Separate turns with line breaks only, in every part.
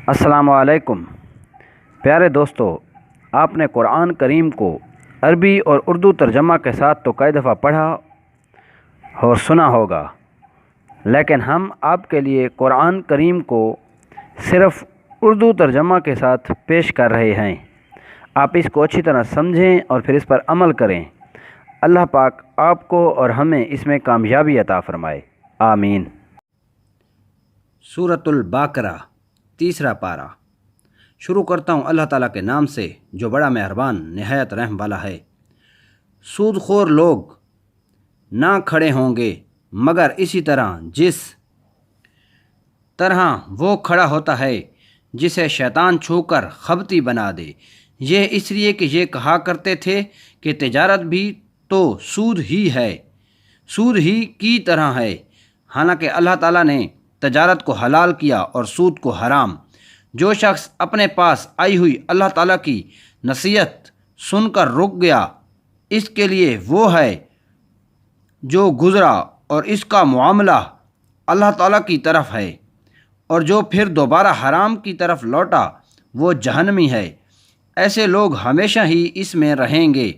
السلام علیکم پیارے دوستو، آپ نے قرآن کریم کو عربی اور اردو ترجمہ کے ساتھ تو کئی دفعہ پڑھا اور سنا ہوگا، لیکن ہم آپ کے لیے قرآن کریم کو صرف اردو ترجمہ کے ساتھ پیش کر رہے ہیں۔ آپ اس کو اچھی طرح سمجھیں اور پھر اس پر عمل کریں۔ اللہ پاک آپ کو اور ہمیں اس میں کامیابی عطا فرمائے، آمین۔ سورۃ البقرہ، تیسرا پارہ۔ شروع کرتا ہوں اللہ تعالیٰ کے نام سے جو بڑا مہربان نہایت رحم والا ہے۔ سود خور لوگ نہ کھڑے ہوں گے مگر اسی طرح جس طرح وہ کھڑا ہوتا ہے جسے شیطان چھو کر خبتی بنا دے، یہ اس لیے کہ یہ کہا کرتے تھے کہ تجارت بھی تو سود ہی کی طرح ہے، حالانکہ اللہ تعالیٰ نے تجارت کو حلال کیا اور سود کو حرام۔ جو شخص اپنے پاس آئی ہوئی اللہ تعالیٰ کی نصیحت سن کر رک گیا، اس کے لیے وہ ہے جو گزرا اور اس کا معاملہ اللہ تعالیٰ کی طرف ہے، اور جو پھر دوبارہ حرام کی طرف لوٹا وہ جہنمی ہے۔ ایسے لوگ ہمیشہ ہی اس میں رہیں گے۔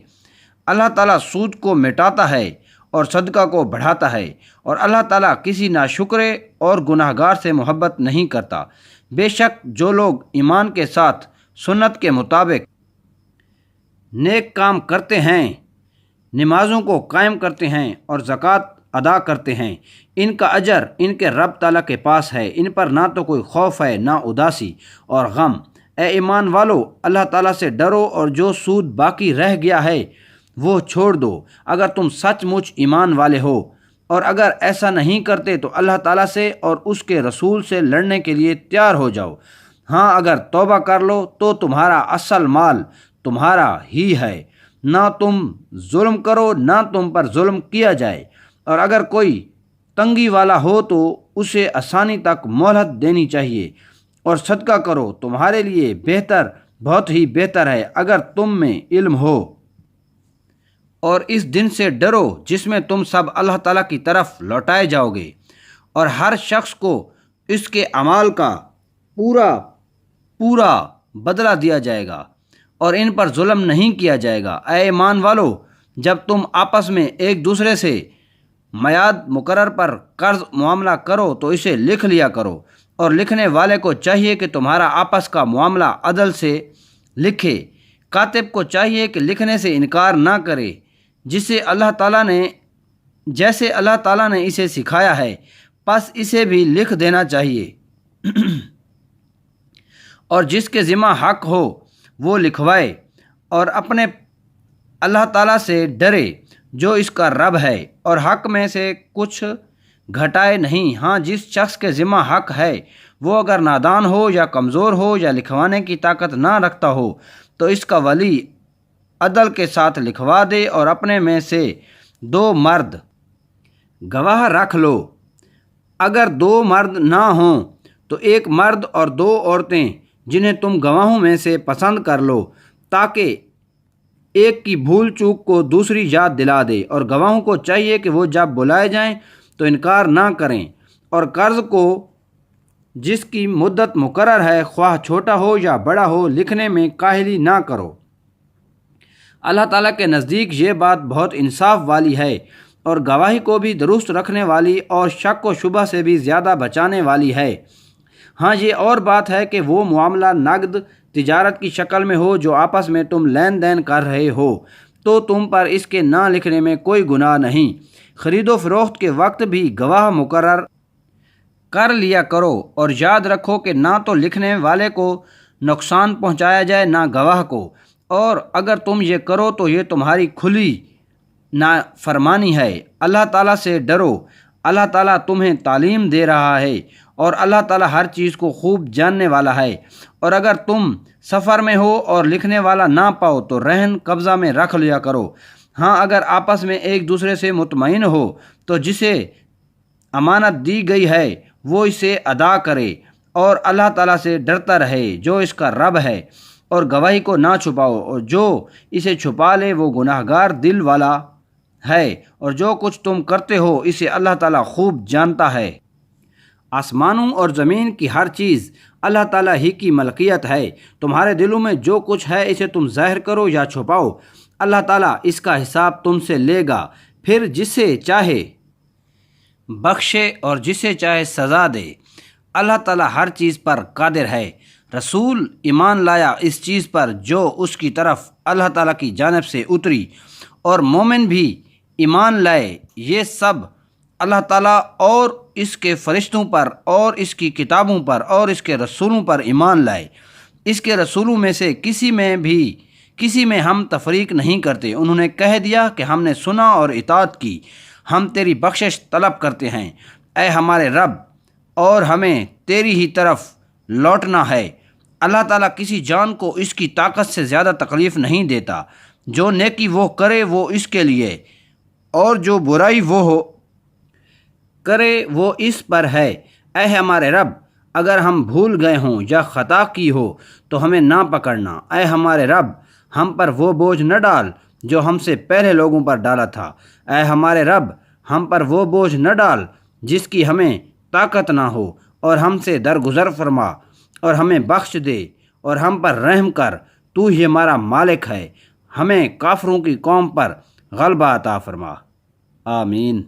اللہ تعالیٰ سود کو مٹاتا ہے اور صدقہ کو بڑھاتا ہے، اور اللہ تعالیٰ کسی ناشکرے اور گناہ گار سے محبت نہیں کرتا۔ بے شک جو لوگ ایمان کے ساتھ سنت کے مطابق نیک کام کرتے ہیں، نمازوں کو قائم کرتے ہیں اور زکوٰۃ ادا کرتے ہیں، ان کا اجر ان کے رب تعالیٰ کے پاس ہے۔ ان پر نہ تو کوئی خوف ہے نہ اداسی اور غم۔ اے ایمان والو، اللہ تعالیٰ سے ڈرو اور جو سود باقی رہ گیا ہے وہ چھوڑ دو، اگر تم سچ مچ ایمان والے ہو، اور اگر ایسا نہیں کرتے تو اللہ تعالیٰ سے اور اس کے رسول سے لڑنے کے لیے تیار ہو جاؤ۔ ہاں، اگر توبہ کر لو تو تمہارا اصل مال تمہارا ہی ہے، نہ تم ظلم کرو نہ تم پر ظلم کیا جائے، اور اگر کوئی تنگی والا ہو تو اسے آسانی تک مہلت دینی چاہیے، اور صدقہ کرو، تمہارے لیے بہتر، بہت ہی بہتر ہے اگر تم میں علم ہو۔ اور اس دن سے ڈرو جس میں تم سب اللہ تعالیٰ کی طرف لوٹائے جاؤ گے، اور ہر شخص کو اس کے اعمال کا پورا بدلہ دیا جائے گا، اور ان پر ظلم نہیں کیا جائے گا۔ اے ایمان والو، جب تم آپس میں ایک دوسرے سے میعاد مقرر پر قرض معاملہ کرو تو اسے لکھ لیا کرو، اور لکھنے والے کو چاہیے کہ تمہارا آپس کا معاملہ عدل سے لکھے۔ کاتب کو چاہیے کہ لکھنے سے انکار نہ کرے، جیسے اللہ تعالیٰ نے اسے سکھایا ہے، پس اسے بھی لکھ دینا چاہیے۔ اور جس کے ذمہ حق ہو وہ لکھوائے، اور اپنے اللہ تعالیٰ سے ڈرے جو اس کا رب ہے، اور حق میں سے کچھ گھٹائے نہیں۔ ہاں، جس شخص کے ذمہ حق ہے وہ اگر نادان ہو یا کمزور ہو یا لکھوانے کی طاقت نہ رکھتا ہو تو اس کا ولی عدل کے ساتھ لکھوا دے، اور اپنے میں سے 2 مرد گواہ رکھ لو۔ اگر 2 مرد نہ ہوں تو 1 مرد اور 2 عورتیں جنہیں تم گواہوں میں سے پسند کر لو، تاکہ ایک کی بھول چوک کو دوسری یاد دلا دے۔ اور گواہوں کو چاہیے کہ وہ جب بلائے جائیں تو انکار نہ کریں، اور قرض کو جس کی مدت مقرر ہے، خواہ چھوٹا ہو یا بڑا ہو، لکھنے میں کاہلی نہ کرو۔ اللہ تعالیٰ کے نزدیک یہ بات بہت انصاف والی ہے، اور گواہی کو بھی درست رکھنے والی اور شک و شبہ سے بھی زیادہ بچانے والی ہے۔ ہاں، یہ اور بات ہے کہ وہ معاملہ نقد تجارت کی شکل میں ہو جو آپس میں تم لین دین کر رہے ہو، تو تم پر اس کے نہ لکھنے میں کوئی گناہ نہیں۔ خرید و فروخت کے وقت بھی گواہ مقرر کر لیا کرو، اور یاد رکھو کہ نہ تو لکھنے والے کو نقصان پہنچایا جائے نہ گواہ کو، اور اگر تم یہ کرو تو یہ تمہاری کھلی نافرمانی ہے۔ اللہ تعالیٰ سے ڈرو، اللہ تعالیٰ تمہیں تعلیم دے رہا ہے، اور اللہ تعالیٰ ہر چیز کو خوب جاننے والا ہے۔ اور اگر تم سفر میں ہو اور لکھنے والا نہ پاؤ تو رہن قبضہ میں رکھ لیا کرو۔ ہاں، اگر آپس میں ایک دوسرے سے مطمئن ہو تو جسے امانت دی گئی ہے وہ اسے ادا کرے، اور اللہ تعالیٰ سے ڈرتا رہے جو اس کا رب ہے، اور گواہی کو نہ چھپاؤ، اور جو اسے چھپا لے وہ گناہ گار دل والا ہے، اور جو کچھ تم کرتے ہو اسے اللہ تعالیٰ خوب جانتا ہے۔ آسمانوں اور زمین کی ہر چیز اللہ تعالیٰ ہی کی ملکیت ہے، تمہارے دلوں میں جو کچھ ہے اسے تم ظاہر کرو یا چھپاؤ، اللہ تعالیٰ اس کا حساب تم سے لے گا، پھر جسے چاہے بخشے اور جسے چاہے سزا دے۔ اللہ تعالیٰ ہر چیز پر قادر ہے۔ رسول ایمان لایا اس چیز پر جو اس کی طرف اللہ تعالیٰ کی جانب سے اتری، اور مومن بھی ایمان لائے، یہ سب اللہ تعالیٰ اور اس کے فرشتوں پر اور اس کی کتابوں پر اور اس کے رسولوں پر ایمان لائے۔ اس کے رسولوں میں سے کسی میں ہم تفریق نہیں کرتے۔ انہوں نے کہہ دیا کہ ہم نے سنا اور اطاعت کی، ہم تیری بخشش طلب کرتے ہیں، اے ہمارے رب، اور ہمیں تیری ہی طرف لوٹنا ہے۔ اللہ تعالیٰ کسی جان کو اس کی طاقت سے زیادہ تکلیف نہیں دیتا۔ جو نیکی وہ کرے وہ اس کے لیے، اور جو برائی وہ کرے وہ اس پر ہے۔ اے ہمارے رب، اگر ہم بھول گئے ہوں یا خطا کی ہو تو ہمیں نہ پکڑنا۔ اے ہمارے رب، ہم پر وہ بوجھ نہ ڈال جو ہم سے پہلے لوگوں پر ڈالا تھا۔ اے ہمارے رب، ہم پر وہ بوجھ نہ ڈال جس کی ہمیں طاقت نہ ہو، اور ہم سے درگزر فرما اور ہمیں بخش دے اور ہم پر رحم کر۔ تو ہی ہمارا مالک ہے، ہمیں کافروں کی قوم پر غلبہ عطا فرما۔ آمین۔